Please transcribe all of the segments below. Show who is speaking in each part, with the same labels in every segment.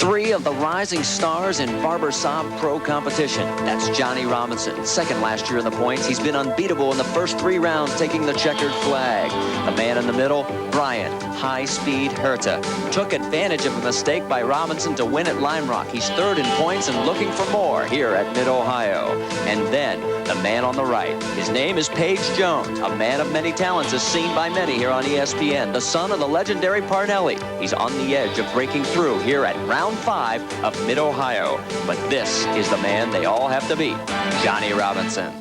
Speaker 1: Three of the rising stars in Barber Saab Pro competition. That's Johnny Robinson, second last year in the points. He's been unbeatable in the first 3 rounds, taking the checkered flag. The man in the middle, Brian High-Speed Herta, took advantage of a mistake by Robinson to win at Lime Rock. He's third in points and looking for more here at Mid-Ohio. And then the man on the right, his name is Paige Jones, a man of many talents, as seen by many here on ESPN, the son of the legendary Parnelli. He's on the edge of breaking through here at round 5 of Mid-Ohio. But this is the man they all have to beat, Johnny Robinson.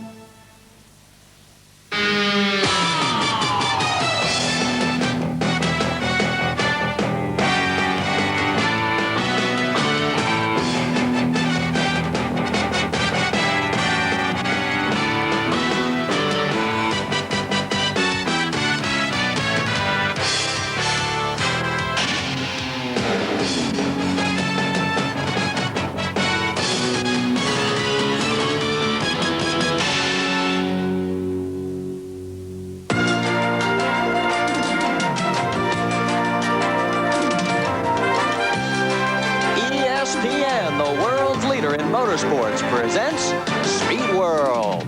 Speaker 1: ESPN, the world's leader in motorsports, presents Speed World.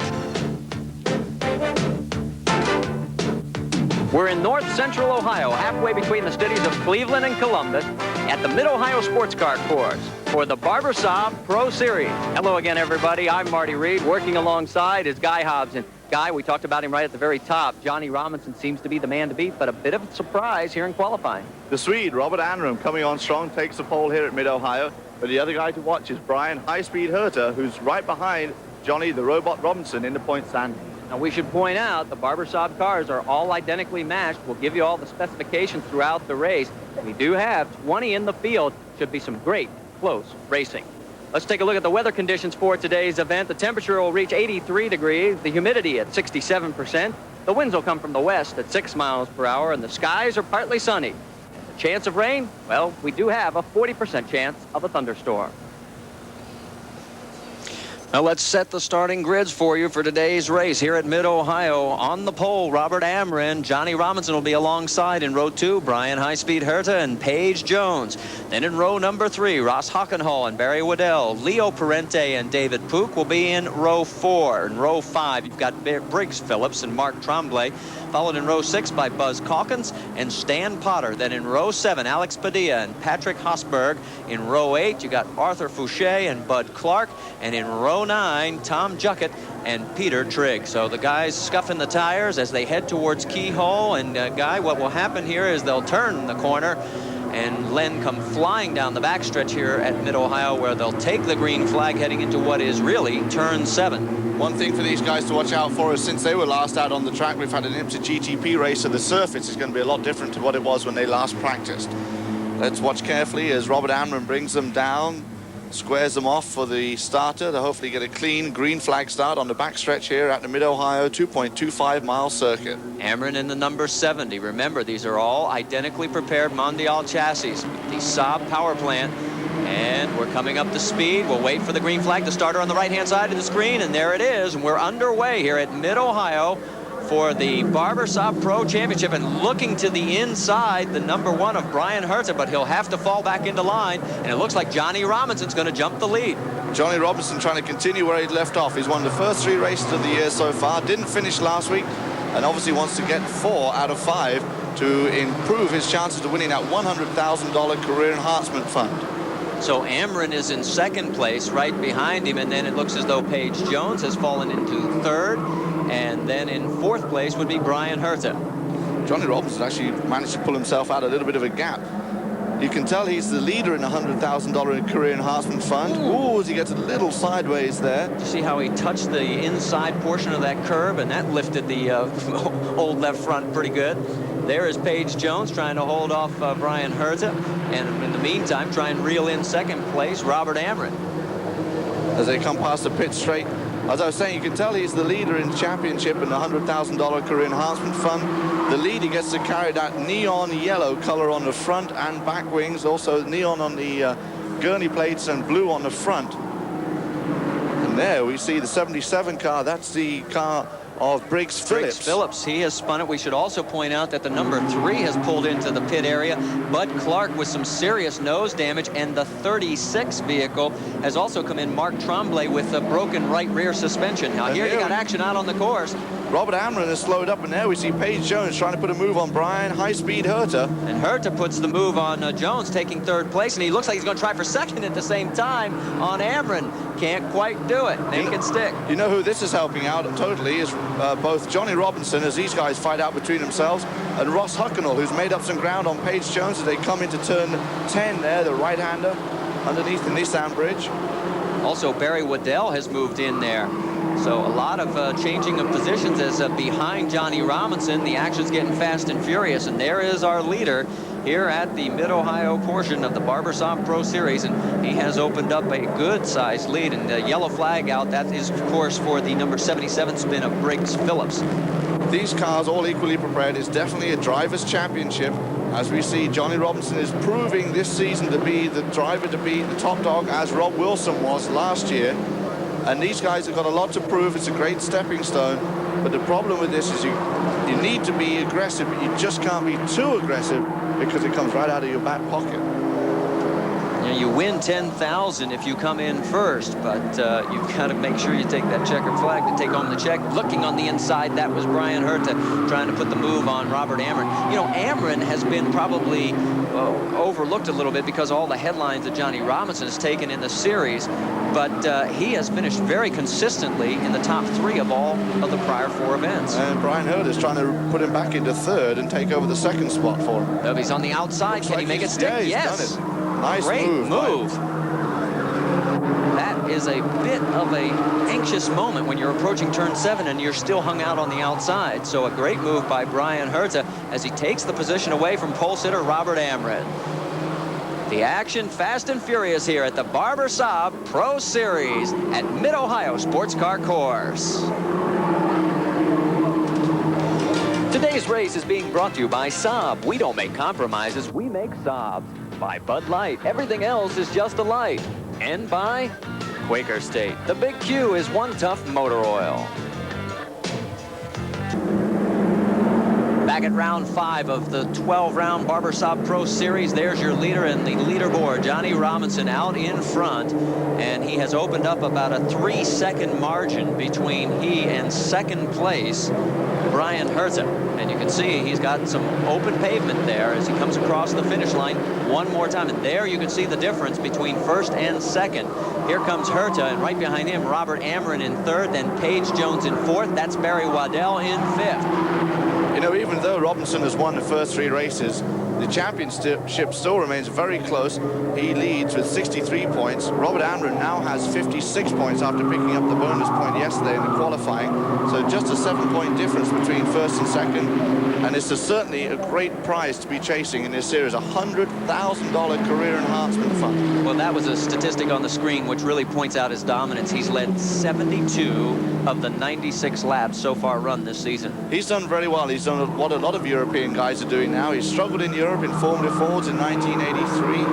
Speaker 1: We're in north central Ohio, halfway between the cities of Cleveland and Columbus, at the Mid-Ohio Sports Car Course for the Barber Saab Pro Series. Hello again, everybody. I'm Marty Reed, working alongside is Guy Hobbs. And Guy, we talked about him right at the very top. Johnny Robinson seems to be the man to beat, but a bit of a surprise here in qualifying.
Speaker 2: The Swede, Robert Anram, coming on strong, takes the pole here at Mid-Ohio. But the other guy to watch is Brian High-Speed Herta, who's right behind Johnny the Robot Robinson in the point standing.
Speaker 1: Now, we should point out the Barber Saab cars are all identically matched. We'll give you all the specifications throughout the race. We do have 20 in the field. Should be some great, close racing. Let's take a look at the weather conditions for today's event. The temperature will reach 83 degrees, the humidity at 67%. The winds will come from the west at 6 miles per hour, and the skies are partly sunny. The chance of rain? Well, we do have a 40% chance of a thunderstorm. Now let's set the starting grids for you for today's race here at Mid-Ohio. On the pole, Robert Amrin. Johnny Robinson will be alongside in row 2, Brian High-Speed Herta and Paige Jones. Then in row number 3, Ross Hockenhall and Barry Waddell. Leo Parente and David Pook will be in row 4. In row 5, you've got Briggs Phillips and Mark Tremblay, followed in row 6 by Buzz Calkins and Stan Potter. Then in row 7, Alex Padilla and Patrick Hosberg. In row 8, you got Arthur Fouché and Bud Clark. And in row 9, Tom Juckett and Peter Trigg. So the guys scuffing the tires as they head towards Keyhole. And Guy, what will happen here is they'll turn the corner and Len come flying down the backstretch here at Mid-Ohio, where they'll take the green flag heading into what is really turn 7.
Speaker 2: One thing for these guys to watch out for is since they were last out on the track, we've had an IMSA GTP race, so the surface is going to be a lot different to what it was when they last practiced. Let's watch carefully as Robert Amram brings them down, squares them off for the starter to hopefully get a clean green flag start on the backstretch here at the Mid-Ohio 2.25-mile circuit.
Speaker 1: Amron in the number 70. Remember, these are all identically prepared Mondial chassis with the Saab power plant. And we're coming up to speed. We'll wait for the green flag to start her on the right-hand side of the screen, and there it is. And we're underway here at Mid-Ohio for the Barber Saab Pro Championship, and looking to the inside, the number 1 of Brian Herta, but he'll have to fall back into line, and it looks like Johnny Robinson's going to jump the lead.
Speaker 2: Johnny Robinson trying to continue where he'd left off. He's won the first 3 races of the year so far, didn't finish last week, and obviously wants to get 4 out of 5 to improve his chances of winning that $100,000 career enhancement fund.
Speaker 1: So Amron is in second place right behind him, and then it looks as though Paige Jones has fallen into third, and then in fourth place would be Brian Herta.
Speaker 2: Johnny Robinson actually managed to pull himself out a little bit of a gap. You can tell he's the leader in the $100,000 career enhancement fund. Ooh, as he gets a little sideways there.
Speaker 1: You see how he touched the inside portion of that curb, and that lifted the old left front pretty good. There is Paige Jones trying to hold off Brian Herta, and in the meantime try and reel in second place Robert Amron.
Speaker 2: As they come past the pit straight, as I was saying, you can tell he's the leader in the championship and the $100,000 career enhancement fund. The lead, he gets to carry that neon yellow color on the front and back wings, also neon on the gurney plates and blue on the front. And there we see the 77 car. That's the car of Briggs Phillips.
Speaker 1: He has spun it. We should also point out that the number 3 has pulled into the pit area. Bud Clark with some serious nose damage, and the 36 vehicle has also come in. Mark Tremblay with a broken right rear suspension. Now here you got action out on the course.
Speaker 2: Robert Amron has slowed up, and there we see Paige Jones trying to put a move on Brian High-Speed Herta.
Speaker 1: And Herta puts the move on Jones, taking 3rd place, and he looks like he's going to try for 2nd at the same time on Amron. Can't quite do it. Make it stick.
Speaker 2: You know who this is helping out totally is both Johnny Robinson, as these guys fight out between themselves, and Ross Hucknall, who's made up some ground on Paige Jones as they come into turn 10 there, the right-hander underneath the Nissan bridge.
Speaker 1: Also, Barry Waddell has moved in there. So a lot of changing of positions as behind Johnny Robinson. The action's getting fast and furious, and there is our leader here at the Mid-Ohio portion of the Barber Saab Pro Series, and he has opened up a good-sized lead. And the yellow flag out, that is, of course, for the number 77 spin of Briggs Phillips.
Speaker 2: These cars all equally prepared. It's definitely a driver's championship. As we see, Johnny Robinson is proving this season to be the driver to beat, the top dog, as Rob Wilson was last year. And these guys have got a lot to prove. It's a great stepping stone. But the problem with this is you need to be aggressive, but you just can't be too aggressive because it comes right out of your back pocket.
Speaker 1: You know, you win 10,000 if you come in first, but you've got to make sure you take that checkered flag to take home the check. Looking on the inside, that was Brian Herta trying to put the move on Robert Amron. You know, Amron has been probably overlooked a little bit because of all the headlines that Johnny Robinson has taken in the series, but he has finished very consistently in the top 3 of all of the prior 4 events.
Speaker 2: And Brian Herta is trying to put him back into 3rd and take over the 2nd spot for him.
Speaker 1: He's on the outside. Can he make it stick?
Speaker 2: Yeah, he's
Speaker 1: yes.
Speaker 2: done it. Nice
Speaker 1: Great move.
Speaker 2: Right?
Speaker 1: That is a bit of a anxious moment when you're approaching turn 7 and you're still hung out on the outside. So a great move by Brian Herta as he takes the position away from pole sitter Robert Amron. The action fast and furious here at the Barber Saab Pro Series at Mid-Ohio Sports Car Course. Today's race is being brought to you by Saab. We don't make compromises, we make Saab. By Bud Light, everything else is just a light. And by Quaker State. The Big Q is One Tough Motor Oil. Back at round 5 of the 12-round Barber Saab Pro Series, there's your leader in the leaderboard, Johnny Robinson, out in front, and he has opened up about a 3-second margin between he and 2nd place, Brian Herta. And you can see he's got some open pavement there as he comes across the finish line one more time. And there you can see the difference between 1st and 2nd. Here comes Herta, and right behind him, Robert Amron in 3rd, then Paige Jones in 4th. That's Barry Waddell in 5th.
Speaker 2: You know, even though Robinson has won the first 3 races, the championship still remains very close. He leads with 63 points. Robert Amron now has 56 points after picking up the bonus point yesterday in the qualifying. So just a 7-point difference between 1st and 2nd. And it's certainly a great prize to be chasing in this series, a $100,000 career enhancement fund.
Speaker 1: Well, that was a statistic on the screen which really points out his dominance. He's led 72 of the 96 laps so far run this season.
Speaker 2: He's done very well. He's done what a lot of European guys are doing now. He's struggled in Europe in Formula Fords in 1983.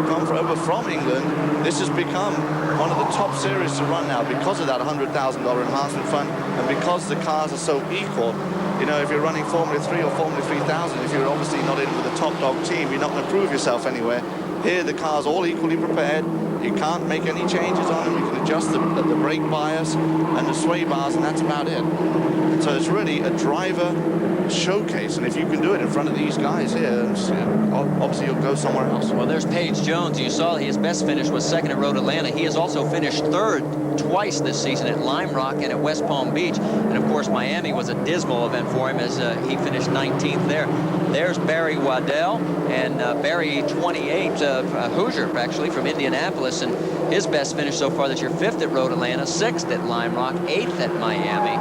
Speaker 2: Come over from England. This has become one of the top series to run now because of that $100,000 enhancement fund and because the cars are so equal. You know, if you're running Formula 3 or Formula 3000, if you're obviously not in with the top dog team, you're not going to prove yourself anywhere. Here, the car's all equally prepared. You can't make any changes on them. You can adjust the brake bias and the sway bars, and that's about it. So it's really a driver showcase, and if you can do it in front of these guys here, obviously you'll go somewhere else.
Speaker 1: Well, there's Paige Jones. You saw his best finish was 2nd at Road Atlanta. He has also finished 3rd twice this season at Lime Rock and at West Palm Beach. And of course, Miami was a dismal event for him as he finished 19th there. There's Barry Waddell, and Barry 28, Hoosier actually from Indianapolis, and his best finish so far this year, 5th at Road Atlanta, 6th at Lime Rock, 8th at Miami.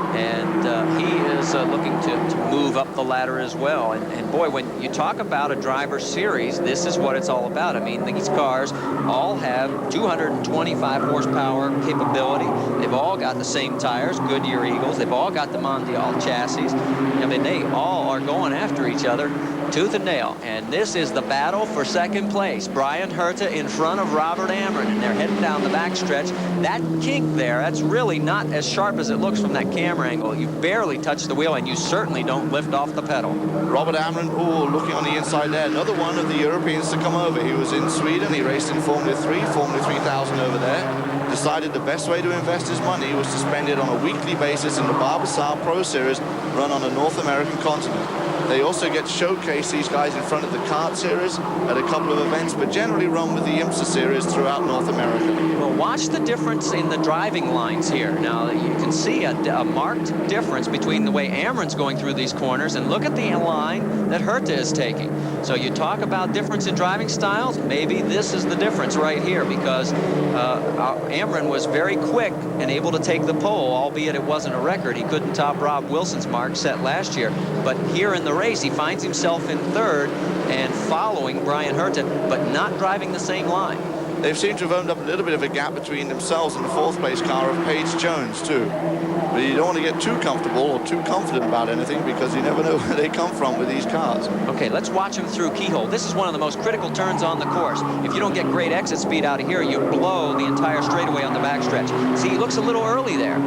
Speaker 1: And he is looking to move up the ladder as well. And boy, when you talk about a driver series, this is what it's all about. I mean, these cars all have 225 horsepower capability. They've all got the same tires, Goodyear Eagles. They've all got the Mondial chassis. I mean, they all are going after each other. other tooth and nail. And this is the battle for second place. Brian Herta in front of Robert Amron, and they're heading down the backstretch. That kink there, that's really not as sharp as it looks from that camera angle. You barely touch the wheel, and you certainly don't lift off the pedal.
Speaker 2: Robert Amron, looking on the inside there. Another one of the Europeans to come over. He was in Sweden. He raced in Formula 3, Formula 3000 over there. Decided the best way to invest his money was to spend it on a weekly basis in the Barber Saab Pro Series run on the North American continent. They also get to showcase these guys in front of the kart series at a couple of events, but generally run with the IMSA series throughout North America.
Speaker 1: Well, watch the difference in the driving lines here. Now, you can see a marked difference between the way Amron's going through these corners, and look at the line that Herta is taking. So you talk about difference in driving styles, maybe this is the difference right here, because Amron was very quick and able to take the pole, albeit it wasn't a record. He couldn't top Rob Wilson's mark set last year. But here in the race, he finds himself in third and following Brian Herta, but not driving the same line.
Speaker 2: They've seemed to have opened up a little bit of a gap between themselves and the fourth place car of Paige Jones too. But you don't want to get too comfortable or too confident about anything, because you never know where they come from with these cars.
Speaker 1: Okay, let's watch him through Keyhole. This is one of the most critical turns on the course. If you don't get great exit speed out of here, you blow the entire straightaway on the backstretch. See, he looks a little early there.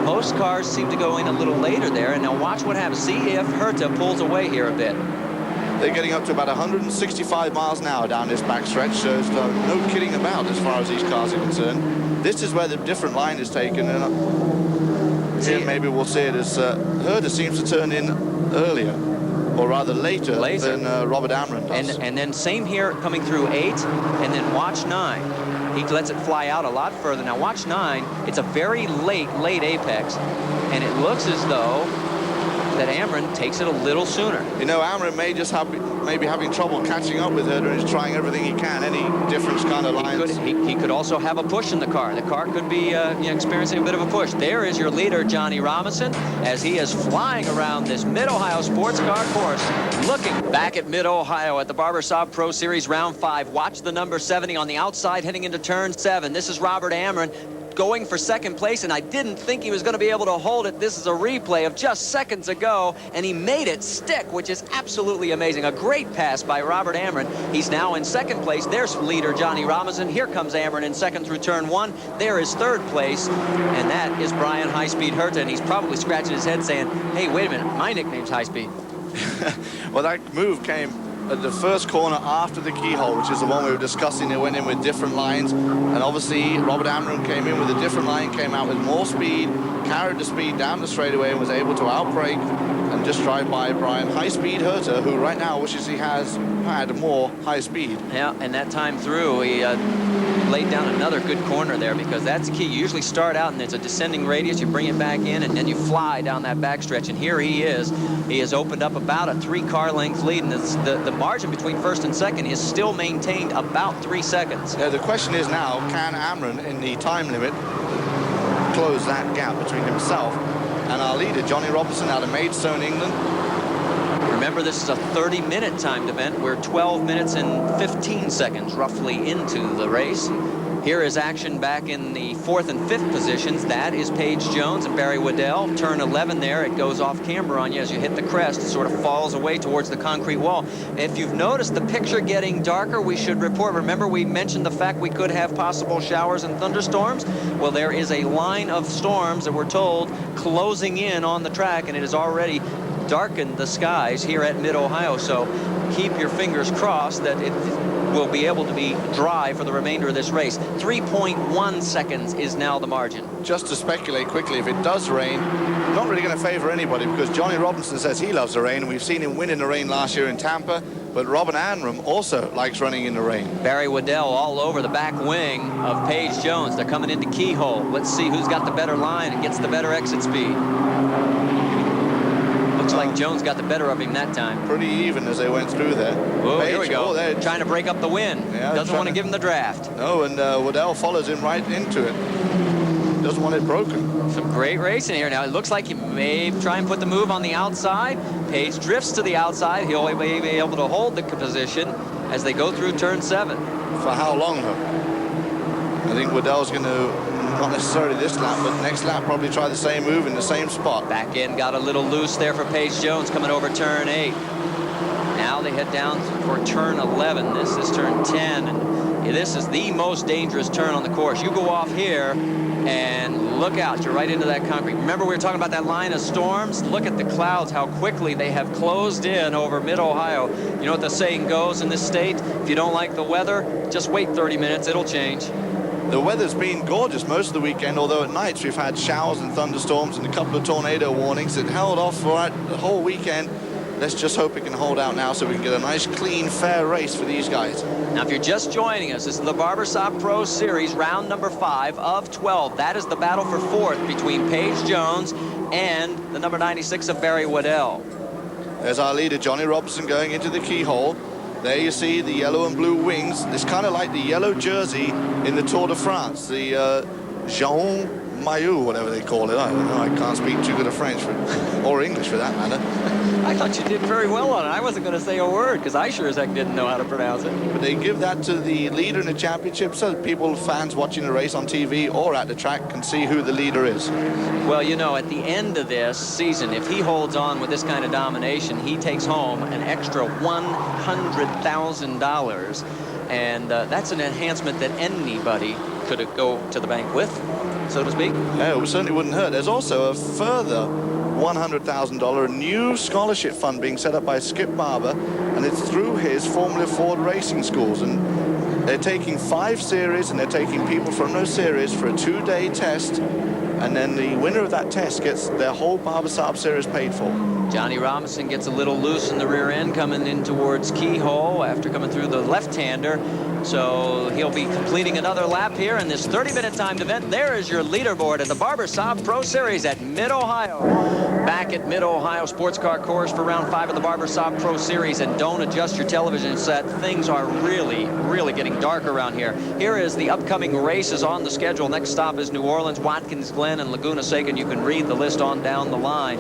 Speaker 1: Most cars seem to go in a little later there, and now watch what happens. See if Herta pulls away here a bit.
Speaker 2: They're getting up to about 165 miles an hour down this backstretch, so there's no kidding about as far as these cars are concerned. This is where the different line is taken, and here maybe we'll see it as Herta seems to turn in earlier, or rather later. Than Robert Amron does.
Speaker 1: And then same here coming through 8, and then watch 9. He lets it fly out a lot further. Now watch 9. It's a very late apex, and it looks as though that Amron takes it a little sooner.
Speaker 2: You know, Amron may just maybe having trouble catching up with Herta, and he's trying everything he can, any different kind of lines.
Speaker 1: He could also have a push in the car. The car could be experiencing a bit of a push. There is your leader, Johnny Robinson, as he is flying around this Mid-Ohio sports car course. Looking back at Mid-Ohio at the Barber Saab Pro Series Round 5. Watch the number 70 on the outside heading into turn 7. This is Robert Amron going for second place, and I didn't think he was going to be able to hold it. This is a replay of just seconds ago, and he made it stick, which is absolutely amazing. A great pass by Robert Amron. He's now in second place. There's leader Johnny Robinson. Here comes Amron in second through turn 1. There is third place, and that is Brian High Speed Herta, and he's probably scratching his head saying, hey, wait a minute, my nickname's High Speed.
Speaker 2: Well, that move came at the first corner after the keyhole, which is the one we were discussing. They went in with different lines, and obviously Robert Amron came in with a different line, came out with more speed, carried the speed down the straightaway, and was able to outbrake and just drive by Brian High Speed Herta, who right now wishes he has had more high speed.
Speaker 1: Yeah, and that time through, he laid down another good corner there, because that's the key. You usually start out and it's a descending radius, you bring it back in, and then you fly down that backstretch, and here he is. He has opened up about a 3-car length lead, and the margin between first and second is still maintained about 3 seconds.
Speaker 2: Yeah, the question is now, can Amron, in the time limit, close that gap between himself and our leader, Johnny Robinson, out of Maidstone, England?
Speaker 1: Remember, this is a 30-minute timed event. We're 12 minutes and 15 seconds roughly into the race. Here is action back in the 4th and 5th positions. That is Paige Jones and Barry Waddell. Turn 11 there. It goes off camera on you as you hit the crest. It sort of falls away towards the concrete wall. If you've noticed the picture getting darker, we should report. Remember, we mentioned the fact we could have possible showers and thunderstorms? Well, there is a line of storms that we're told closing in on the track, and it has already darkened the skies here at Mid-Ohio. So keep your fingers crossed that it will be able to be dry for the remainder of this race. 3.1 seconds is now the margin.
Speaker 2: Just to speculate quickly, if it does rain, not really going to favor anybody, because Johnny Robinson says he loves the rain. We've seen him win in the rain last year in Tampa, but Robert Amron also likes running in the rain.
Speaker 1: Barry Waddell all over the back wing of Paige Jones. They're coming into Keyhole. Let's see who's got the better line and gets the better exit speed. Looks like Jones got the better of him that time.
Speaker 2: Pretty even as they went through there.
Speaker 1: Oh, here we go. Trying to break up the wind. Yeah, doesn't want to give him the draft.
Speaker 2: No, and Waddell follows him right into it. Doesn't want it broken.
Speaker 1: Some great racing here. Now, it looks like he may try and put the move on the outside. Page drifts to the outside. He'll be able to hold the position as they go through turn 7.
Speaker 2: For how long, though? I think Waddell's going to, not necessarily this lap, but next lap probably try the same move in the same spot.
Speaker 1: Back in, got a little loose there for Paige Jones coming over turn 8. now they head down for turn 11. This is turn 10, and this is the most dangerous turn on the course. You go off here, and look out, you're right into that concrete. Remember we were talking about that line of storms? Look at the clouds, how quickly they have closed in over mid-Ohio. You know what the saying goes in this state? If you don't like the weather, just wait 30 minutes, it'll change.
Speaker 2: The weather's been gorgeous most of the weekend, although at nights we've had showers and thunderstorms and a couple of tornado warnings. It held off for the whole weekend. Let's just hope it can hold out now so we can get a nice, clean, fair race for these guys.
Speaker 1: Now, if you're just joining us, this is the Barber Saab Pro Series, round number 5 of 12. That is the battle for 4th between Paige Jones and the number 96 of Barry Waddell.
Speaker 2: There's our leader, Johnny Robinson, going into the keyhole. There you see the yellow and blue wings. It's kind of like the yellow jersey in the Tour de France, the Jean Maillot, whatever they call it. I don't know, I can't speak too good of French or English for that matter.
Speaker 1: I thought you did very well on it. I wasn't going to say a word because I sure as heck didn't know how to pronounce it.
Speaker 2: But they give that to the leader in the championship so that people, fans watching the race on TV or at the track can see who the leader is.
Speaker 1: Well, you know, at the end of this season, if he holds on with this kind of domination, he takes home an extra $100,000. And that's an enhancement that anybody could go to the bank with, so to speak.
Speaker 2: Yeah, it certainly wouldn't hurt. There's also a further $100,000 new scholarship fund being set up by Skip Barber, and it's through his Formula Ford racing schools. And they're taking 5 series, and they're taking people from those series for a 2-day test, and then the winner of that test gets their whole Barber Saab series paid for.
Speaker 1: Johnny Robinson gets a little loose in the rear end coming in towards keyhole after coming through the left-hander. So he'll be completing another lap here in this 30-minute timed event. There is your leaderboard at the Barber Saab Pro Series at Mid-Ohio. Back at Mid-Ohio Sports Car Course for round 5 of the Barber Saab Pro Series. And don't adjust your television set. Things are really, really getting dark around here. Here is the upcoming races on the schedule. Next stop is New Orleans, Watkins Glen, and Laguna Seca. And you can read the list on down the line.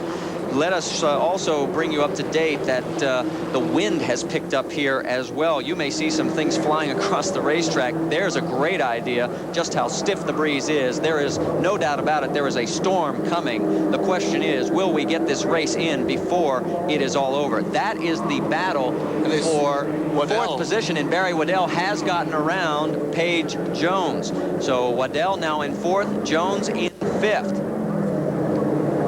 Speaker 1: Let us also bring you up to date that the wind has picked up here as well. You may see some things flying across the racetrack. There's a great idea just how stiff the breeze is. There is no doubt about it. There is a storm coming. The question is, will we get this race in before it is all over? That is the battle for
Speaker 2: Waddell.
Speaker 1: 4th position, and Barry Waddell has gotten around Paige Jones. So Waddell now in 4th, Jones in 5th.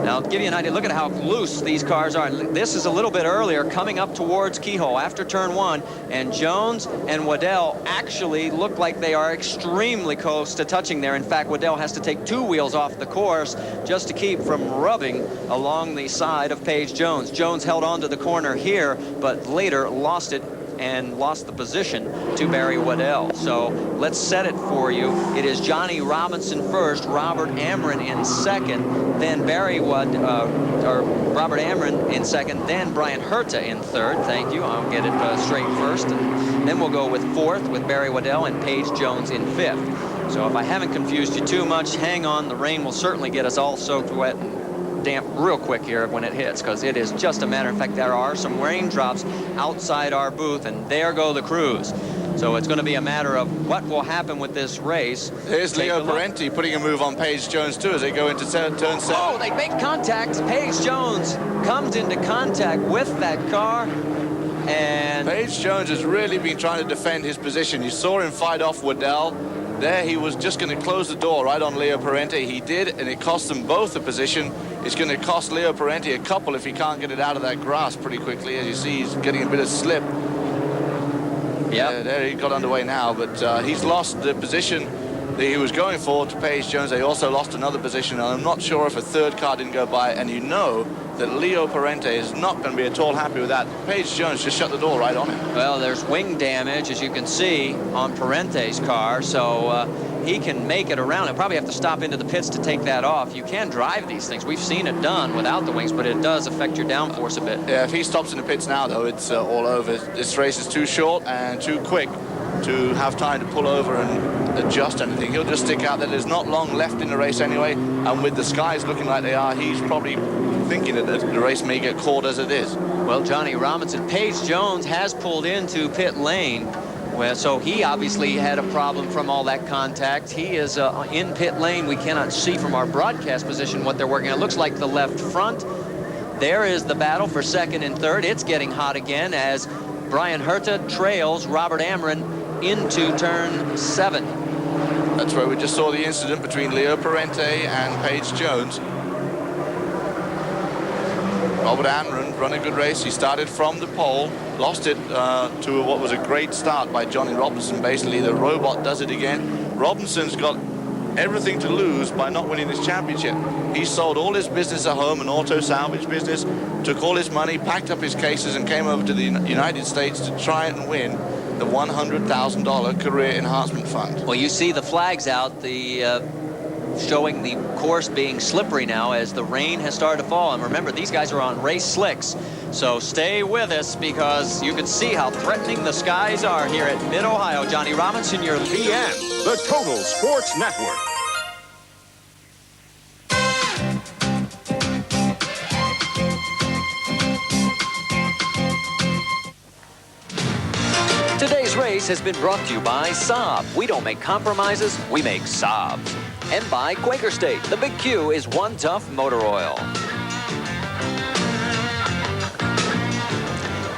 Speaker 1: Now, to give you an idea, look at how loose these cars are. This is a little bit earlier, coming up towards keyhole after turn 1, and Jones and Waddell actually look like they are extremely close to touching there. In fact, Waddell has to take 2 wheels off the course just to keep from rubbing along the side of Paige Jones. Jones held on to the corner here, but later lost it and lost the position to Barry Waddell. So let's set it for you. It is Johnny Robinson first, Robert Amron in 2nd, then Robert Amron in 2nd, then Brian Herta in 3rd. Thank you. I'll get it straight first. And then we'll go with 4th with Barry Waddell and Paige Jones in 5th. So if I haven't confused you too much, hang on. The rain will certainly get us all soaked wet and damp real quick here when it hits, because it is just a matter of fact, there are some raindrops outside our booth, and there go the crews. So it's going to be a matter of what will happen with this race.
Speaker 2: Here's Leo Parenti putting a move on Paige Jones too as they go into turn 7.
Speaker 1: Oh, they make contact. Paige Jones comes into contact with that car, and
Speaker 2: Paige Jones has really been trying to defend his position. You saw him fight off Waddell. There he was just going to close the door right on Leo Parenti. He did, and it cost them both a position. It's going to cost Leo Parenti a couple if he can't get it out of that grass pretty quickly. As you see, he's getting a bit of slip.
Speaker 1: Yeah,
Speaker 2: there he got underway now, but he's lost the position that he was going for to Paige Jones. They also lost another position, and I'm not sure if a 3rd car didn't go by, and you know that Leo Parenti is not going to be at all happy with that. Paige Jones just shut the door right on him.
Speaker 1: Well, there's wing damage, as you can see, on Parenti's car, so he can make it around. He'll probably have to stop into the pits to take that off. You can drive these things. We've seen it done without the wings, but it does affect your downforce a bit.
Speaker 2: Yeah, if he stops in the pits now, though, it's all over. This race is too short and too quick to have time to pull over and adjust anything. He'll just stick out there. There's not long left in the race anyway, and with the skies looking like they are, he's probably thinking that the race may get caught as it is.
Speaker 1: Well, Johnny Robinson, Paige Jones has pulled into pit lane. Well, so he obviously had a problem from all that contact. He is in pit lane. We cannot see from our broadcast position what they're working on. It looks like the left front. There is the battle for 2nd and 3rd. It's getting hot again as Brian Herta trails Robert Amron into turn 7.
Speaker 2: That's where we just saw the incident between Leo Parente and Paige Jones. Robert Amron run a good race. He started from the pole, lost it to what was a great start by Johnny Robinson. Basically, the robot does it again. Robinson's got everything to lose by not winning this championship. He sold all his business at home, an auto salvage business, took all his money, packed up his cases, and came over to the United States to try and win the $100,000 career enhancement fund.
Speaker 1: Well, you see the flags out, showing the course being slippery now as the rain has started to fall. And remember, these guys are on race slicks. So stay with us because you can see how threatening the skies are here at Mid-Ohio. Johnny Robinson, your lead.
Speaker 3: TN, the Total Sports Network.
Speaker 1: Today's race has been brought to you by Saab. We don't make compromises, we make Saabs. And by Quaker State. The Big Q is one tough motor oil.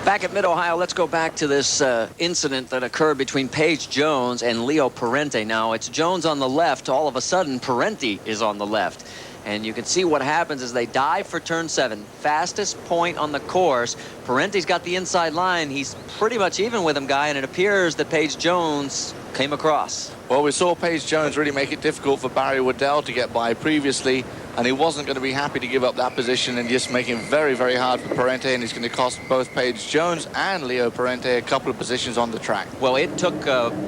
Speaker 1: Back at Mid-Ohio, let's go back to this incident that occurred between Paige Jones and Leo Parente. Now, it's Jones on the left. All of a sudden, Parente is on the left. And you can see what happens as they dive for turn 7. Fastest point on the course. Parente's got the inside line. He's pretty much even with him, Guy, and it appears that Paige Jones came across.
Speaker 2: Well, we saw Paige Jones really make it difficult for Barry Waddell to get by previously, and he wasn't going to be happy to give up that position and just make it very, very hard for Parente, and he's going to cost both Paige Jones and Leo Parente a couple of positions on the track.
Speaker 1: Well, it took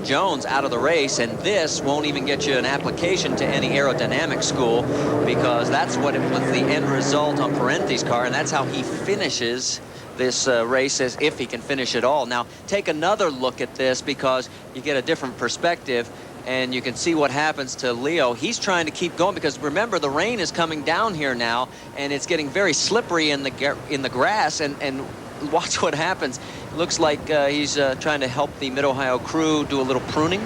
Speaker 1: Jones out of the race, and this won't even get you an application to any aerodynamics school because that's what it was the end result on Parente's car, and that's how he finishes this race, as if he can finish it all. Now, take another look at this because you get a different perspective. And you can see what happens to Leo. He's trying to keep going because remember the rain is coming down here now, and it's getting very slippery in the grass. And watch what happens. It looks like he's trying to help the Mid-Ohio crew do a little pruning,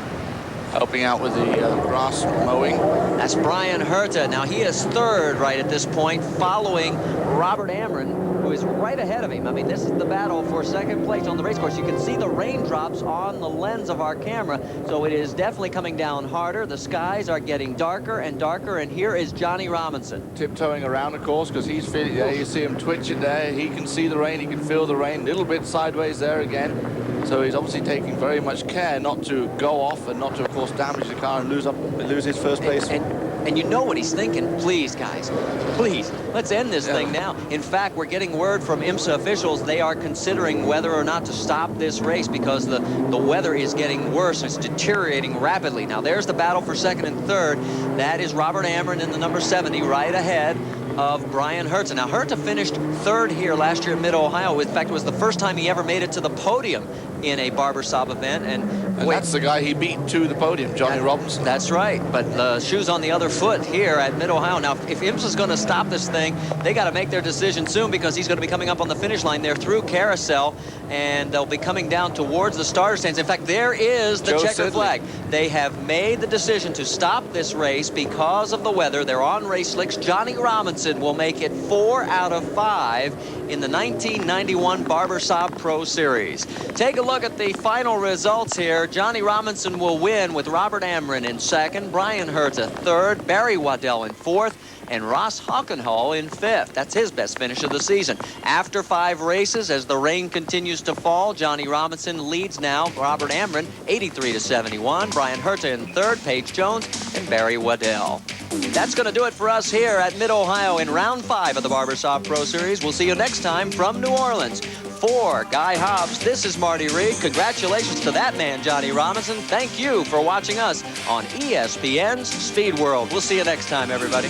Speaker 2: helping out with the grass mowing.
Speaker 1: That's Brian Herta. Now he is third right at this point, following Robert Amron, who is right ahead of him. I mean, this is the battle for second place on the race course. You can see the raindrops on the lens of our camera, so it is definitely coming down harder. The skies are getting darker and darker, and here is Johnny Robinson.
Speaker 2: Tiptoeing around the course because he's feeling, there you see him twitching there. He can see the rain, he can feel the rain, a little bit sideways there again. So he's obviously taking very much care not to go off and not to, of course, damage the car and lose his first place.
Speaker 1: And you know what he's thinking. Please, guys, please, let's end this thing now. In fact, we're getting word from IMSA officials. They are considering whether or not to stop this race because the weather is getting worse. It's deteriorating rapidly. Now, there's the battle for second and third. That is Robert Amron in the number 70 right ahead of Brian Herta. Now, Herta finished third here last year at Mid-Ohio. In fact, it was the first time he ever made it to the podium in a Barber Saab event. And
Speaker 2: that's the guy he beat to the podium, Johnny Robinson.
Speaker 1: That's right, but the shoe's on the other foot here at Mid-Ohio. Now, if IMSA's going to stop this thing, they got to make their decision soon because he's going to be coming up on the finish line there through Carousel, and they'll be coming down towards the starter stands. In fact, there is the checkered flag. They have made the decision to stop this race because of the weather. They're on race slicks. Johnny Robinson will make it 4 out of 5 in the 1991 Barber Saab Pro Series. Take a look at the final results here. Johnny Robinson will win with Robert Amron in second, Brian Herta third, Barry Waddell in fourth, and Ross Hockenhall in fifth. That's his best finish of the season. After 5 races, as the rain continues to fall, Johnny Robinson leads now. Robert Amron 83-71, Brian Herta in third, Paige Jones, and Barry Waddell. That's going to do it for us here at Mid-Ohio in round 5 of the Barber Saab Pro Series. We'll see you next time from New Orleans. For Guy Hobbs, this is Marty Reed. Congratulations to that man, Johnny Robinson. Thank you for watching us on ESPN's Speed World. We'll see you next time, everybody.